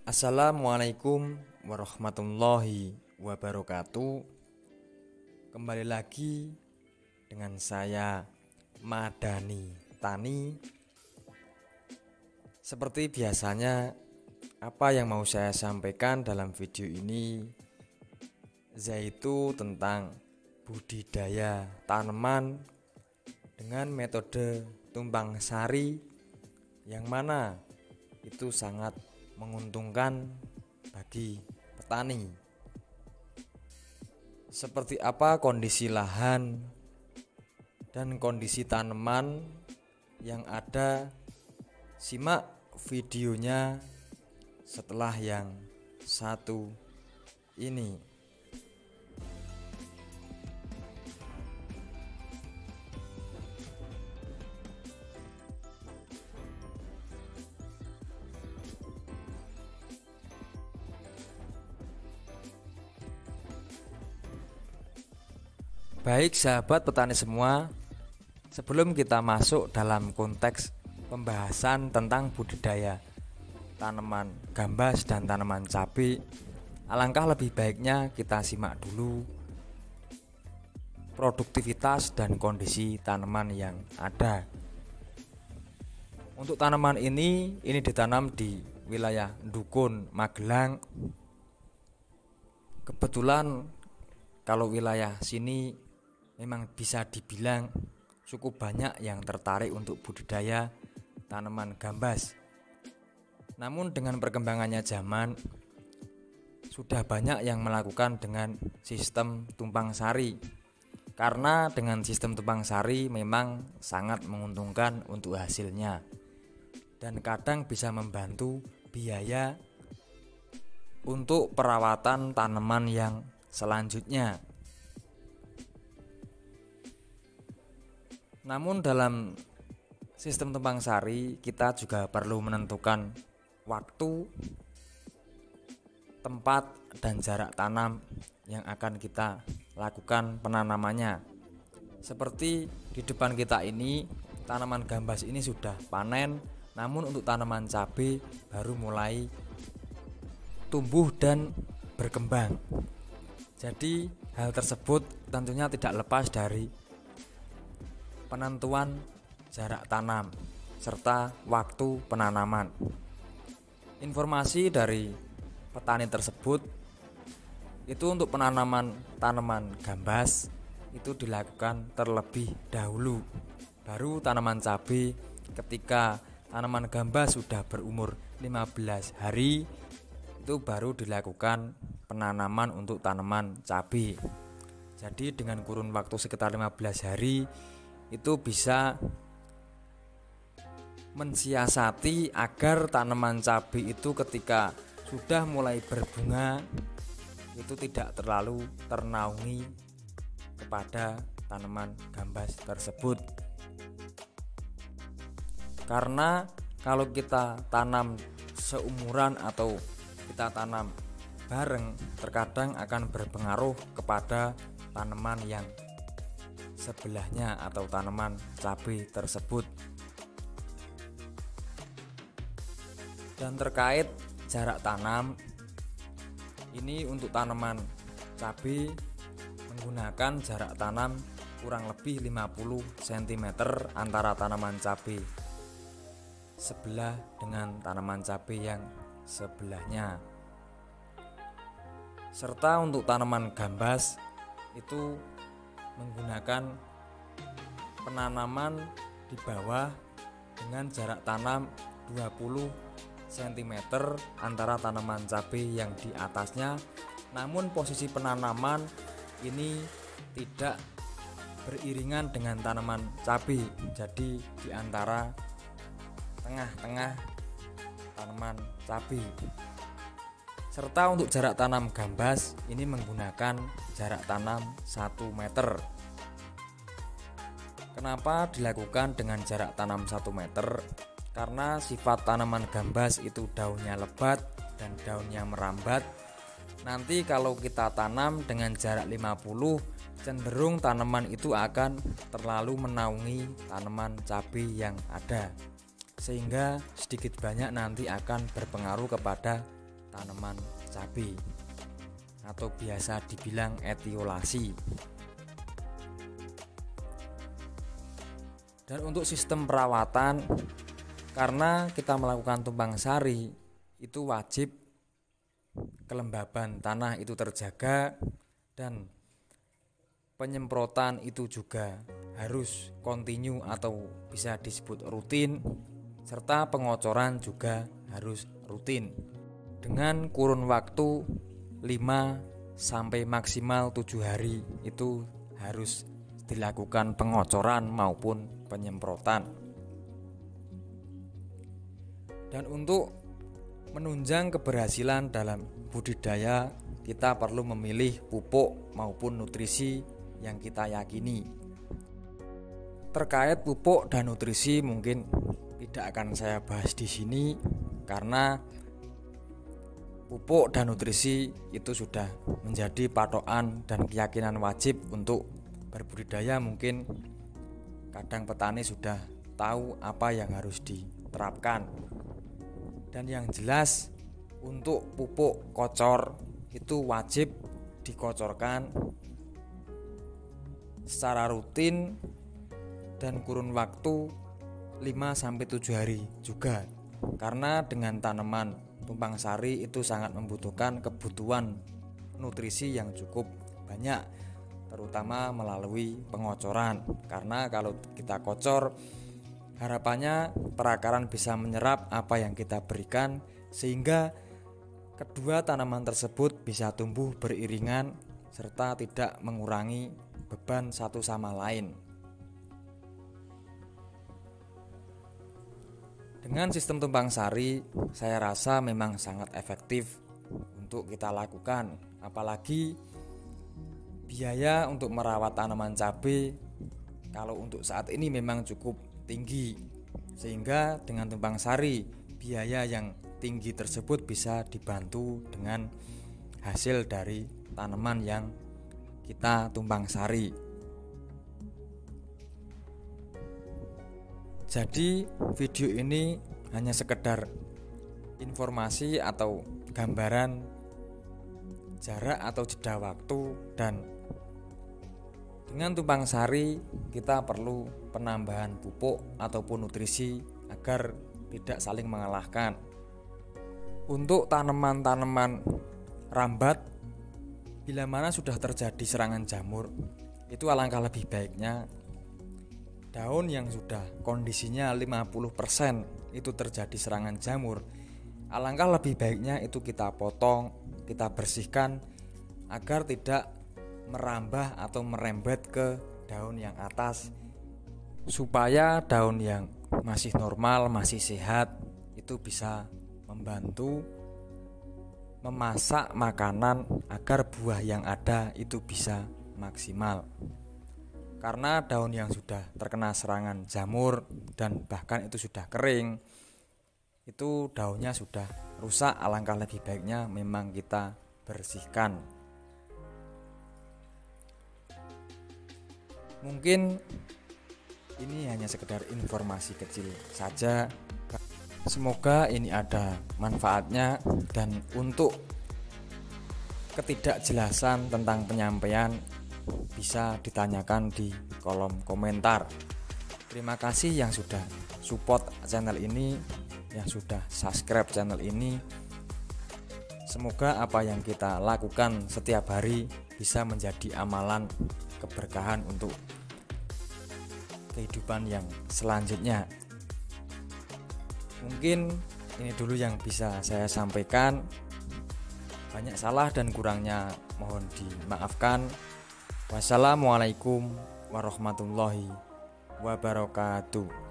Assalamualaikum warahmatullahi wabarakatuh. Kembali lagi dengan saya Madani Tani. Seperti biasanya, apa yang mau saya sampaikan dalam video ini yaitu tentang budidaya tanaman dengan metode tumpang sari, yang mana itu sangat menguntungkan bagi petani. Seperti apa kondisi lahan dan kondisi tanaman yang ada, simak videonya setelah yang satu ini. Baik sahabat petani semua, sebelum kita masuk dalam konteks pembahasan tentang budidaya tanaman gambas dan tanaman cabai, alangkah lebih baiknya kita simak dulu produktivitas dan kondisi tanaman yang ada. Untuk tanaman ini ditanam di wilayah Dukun, Magelang. Kebetulan kalau wilayah sini memang bisa dibilang cukup banyak yang tertarik untuk budidaya tanaman gambas. Namun dengan perkembangannya zaman, sudah banyak yang melakukan dengan sistem tumpang sari. Karena dengan sistem tumpang sari memang sangat menguntungkan untuk hasilnya, dan kadang bisa membantu biaya untuk perawatan tanaman yang selanjutnya. Namun dalam sistem tumpang sari kita juga perlu menentukan waktu, tempat, dan jarak tanam yang akan kita lakukan penanamannya. Seperti di depan kita ini, tanaman gambas ini sudah panen, namun untuk tanaman cabai baru mulai tumbuh dan berkembang. Jadi hal tersebut tentunya tidak lepas dari penentuan jarak tanam serta waktu penanaman. Informasi dari petani tersebut itu untuk penanaman tanaman gambas itu dilakukan terlebih dahulu. Baru tanaman cabai ketika tanaman gambas sudah berumur 15 hari itu baru dilakukan penanaman untuk tanaman cabai. Jadi dengan kurun waktu sekitar 15 hari itu bisa mensiasati agar tanaman cabai itu ketika sudah mulai berbunga itu tidak terlalu ternaungi kepada tanaman gambas tersebut. Karena kalau kita tanam seumuran atau kita tanam bareng, terkadang akan berpengaruh kepada tanaman yang sebelahnya atau tanaman cabai tersebut. Dan terkait jarak tanam, ini untuk tanaman cabai menggunakan jarak tanam kurang lebih 50 cm antara tanaman cabai sebelah dengan tanaman cabai yang sebelahnya. Serta untuk tanaman gambas itu menggunakan penanaman di bawah dengan jarak tanam 20 cm antara tanaman cabai yang di atasnya. Namun posisi penanaman ini tidak beriringan dengan tanaman cabai, jadi di antara tengah-tengah tanaman cabai. Serta untuk jarak tanam gambas ini menggunakan jarak tanam 1 meter. Kenapa dilakukan dengan jarak tanam 1 meter? Karena sifat tanaman gambas itu daunnya lebat dan daunnya merambat. Nanti kalau kita tanam dengan jarak 50, cenderung tanaman itu akan terlalu menaungi tanaman cabai yang ada, sehingga sedikit banyak nanti akan berpengaruh kepada tanaman cabai atau biasa dibilang etiolasi. Dan untuk sistem perawatan, karena kita melakukan tumpang sari, itu wajib kelembaban tanah itu terjaga dan penyemprotan itu juga harus kontinu atau bisa disebut rutin, serta pengocoran juga harus rutin dengan kurun waktu 5 sampai maksimal 7 hari itu harus dilakukan pengocoran maupun penyemprotan. Dan untuk menunjang keberhasilan dalam budidaya, kita perlu memilih pupuk maupun nutrisi yang kita yakini. Terkait pupuk dan nutrisi mungkin tidak akan saya bahas di sini karena pupuk dan nutrisi itu sudah menjadi patokan dan keyakinan wajib untuk berbudidaya. Mungkin kadang petani sudah tahu apa yang harus diterapkan. Dan yang jelas untuk pupuk kocor itu wajib dikocorkan secara rutin dan kurun waktu 5-7 hari juga. Karena dengan tanaman tumpang sari itu sangat membutuhkan kebutuhan nutrisi yang cukup banyak, terutama melalui pengocoran. Karena kalau kita kocor, harapannya perakaran bisa menyerap apa yang kita berikan sehingga kedua tanaman tersebut bisa tumbuh beriringan serta tidak mengurangi beban satu sama lain. Dengan sistem tumpang sari, saya rasa memang sangat efektif untuk kita lakukan. Apalagi biaya untuk merawat tanaman cabai kalau untuk saat ini memang cukup tinggi, sehingga dengan tumpang sari biaya yang tinggi tersebut bisa dibantu dengan hasil dari tanaman yang kita tumpang sari. Jadi video ini hanya sekedar informasi atau gambaran jarak atau jeda waktu, dan dengan tumpang sari kita perlu penambahan pupuk ataupun nutrisi agar tidak saling mengalahkan. Untuk tanaman-tanaman rambat, bila mana sudah terjadi serangan jamur, itu alangkah lebih baiknya daun yang sudah kondisinya 50% itu terjadi serangan jamur, alangkah lebih baiknya itu kita potong, kita bersihkan agar tidak merambah atau merembet ke daun yang atas, supaya daun yang masih normal, masih sehat itu bisa membantu memasak makanan agar buah yang ada itu bisa maksimal. Karena daun yang sudah terkena serangan jamur dan bahkan itu sudah kering, itu daunnya sudah rusak, alangkah lebih baiknya memang kita bersihkan. Mungkin ini hanya sekedar informasi kecil saja. Semoga ini ada manfaatnya, dan untuk ketidakjelasan tentang penyampaian bisa ditanyakan di kolom komentar. Terima kasih yang sudah support channel ini, yang sudah subscribe channel ini. Semoga apa yang kita lakukan setiap hari bisa menjadi amalan keberkahan untuk kehidupan yang selanjutnya. Mungkin ini dulu yang bisa saya sampaikan. Banyak salah dan kurangnya mohon dimaafkan. Wassalamualaikum warahmatullahi wabarakatuh.